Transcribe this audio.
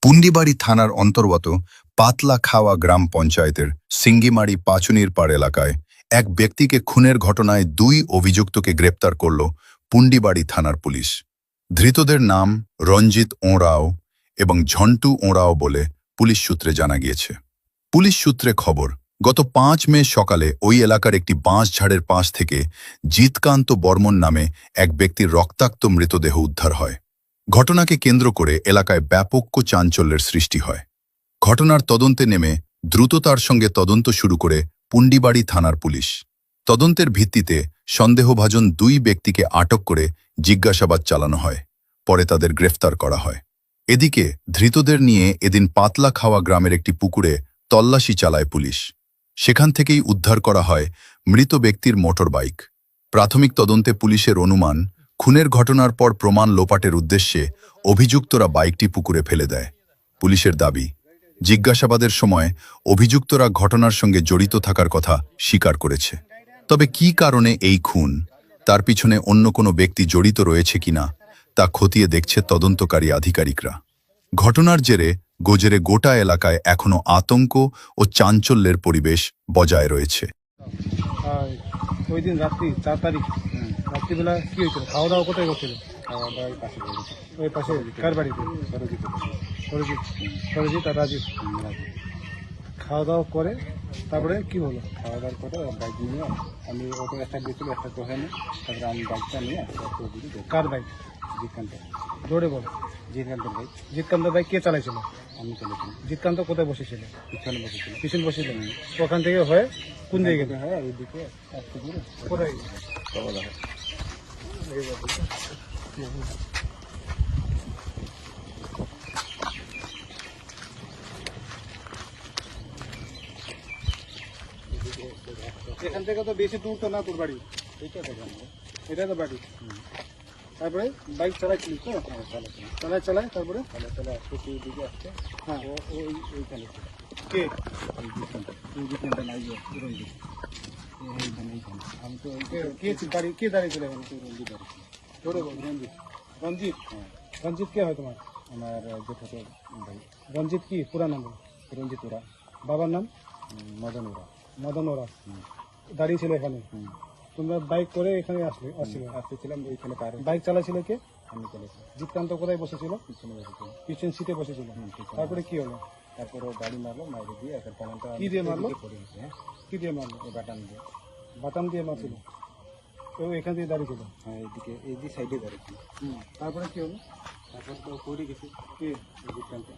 পুন্ডিবাড়ি থানার অন্তর্গত পাতলাখাওয়া গ্রাম পঞ্চায়েতের সিঙ্গিমারি পাচুনির পাড় এলাকায় এক ব্যক্তিকে খুনের ঘটনায় 2 অভিযুক্তকে গ্রেপ্তার করল পুন্ডিবাড়ি থানার পুলিশ। ধৃতদের নাম রঞ্জিত ওঁরাও এবং ঝন্টু ওঁরাও বলে পুলিশ সূত্রে জানা গিয়েছে। পুলিশ সূত্রে খবর, গত 5 মে সকালে ওই এলাকার একটি বাঁশঝাড়ের পাশ থেকে জিতকান্ত বর্মন নামে এক ব্যক্তির রক্তাক্ত মৃতদেহ উদ্ধার হয়। ঘটনাকে কেন্দ্র করে এলাকায় ব্যাপক চাঞ্চল্যের সৃষ্টি হয়। ঘটনার তদন্তে নেমে দ্রুততার সঙ্গে তদন্ত শুরু করে পুন্ডিবাড়ি থানার পুলিশ। তদন্তের ভিত্তিতে সন্দেহভাজন 2 ব্যক্তিকে আটক করে জিজ্ঞাসাবাদ চালানো হয়, পরে তাদের গ্রেফতার করা হয়। এদিকে ধৃতদের নিয়ে এদিন পাতলাখাওয়া গ্রামের একটি পুকুরে তল্লাশি চালায় পুলিশ। সেখান থেকেই উদ্ধার করা হয় মৃত ব্যক্তির মোটর বাইক। প্রাথমিক তদন্তে পুলিশের অনুমান, খুনের ঘটনার পর প্রমাণ লোপাটের উদ্দেশ্যে অভিযুক্তরা বাইকটি পুকুরে ফেলে দেয়। পুলিশের দাবি, জিজ্ঞাসাবাদের সময় অভিযুক্তরা ঘটনার সঙ্গে জড়িত থাকার কথা স্বীকার করেছে। তবে কী কারণে এই খুন, তার পিছনে অন্য কোনো ব্যক্তি জড়িত রয়েছে কিনা তা খতিয়ে দেখছে তদন্তকারী আধিকারিকরা। ঘটনার জেরে গোটা এলাকায় এখনো আতঙ্ক ও চাঞ্চল্যের পরিবেশ বজায় রয়েছে। ওই দিন রাত্রি 4 তারিখ রাত্রিবেলা কি হয়েছিল? খাওয়া দাওয়া কোথায় করছিল? খাওয়া দাওয়া পাশে করেছি। ওই পাশে কার বাড়িতে? সরজিৎ আর রাজীব। খাওয়া দাওয়া করে তারপরে কি হলো? খাওয়া দাওয়ার পরে বাইক নিয়ে আমি অটো একটা দিয়েছিল, একটা তো হয়নি। তারপরে আমি বাইকটা নিয়ে কার বাইক? জিতকান্ত। জোরে বল। জিতকান্তের বাইক। জিতকান্তর বাইক কে চালাইছিল? আমি চলেছিলাম। জিতকান্ত কোথায় বসেছিল? পিছনে বসেছিল। পিছন বসেছিল। ওখান থেকে হয়ে কোন দিকে গেল? হ্যাঁ, ওইদিকে একটু দূরে কোথায়? এখান থেকে তো বেশি দূর তো না তোর বাড়ি? এটা তো বাড়ি। তারপরে বাইক চালাইছিলি তো? চালায় তারপরে আসতে দিকে আসছে। হ্যাঁ, ওইখানে কে? জিতকান্ত নাই রঞ্জিত। আমি তো কে দাঁড়িয়েছিল এখানে? রঞ্জিত আর জোরে বল। রঞ্জিত। হ্যাঁ, রঞ্জিত কে হয় তোমার? আমার জেঠাতো ভাই। রঞ্জিত কি পুরা নাম? রঞ্জিত ওরা। বাবার নাম? মদন ওরা। মদন ওরা। দাঁড়িয়েছিল এখানে। তোমরা বাইক করে এখানে আসতেছিলাম ওইখানে পার। বাইক চালাচ্ছিল কে? আমি চলেছি। জিতকান্ত কোথায় বসেছিল? পিছনে বসেছিলাম। পিছন সিটে বসেছিল। তারপরে কি হলো? তারপরে ও গাড়ি মারলো, মাইরে দিয়ে একটা কামানটা কি দিয়ে মারলো? পড়ে গেছে। হ্যাঁ, কি দিয়ে মারলো? এই বাটান দিয়ে। বাটাম দিয়ে মারছিল। তো এখান দিয়ে দাঁড়িয়েছিল। হ্যাঁ, এইদিকে এই যে সাইডে দাঁড়িয়েছি। তারপরে কি হলো? তারপর তো পড়ে গেছি। কে? জিতকান্ত।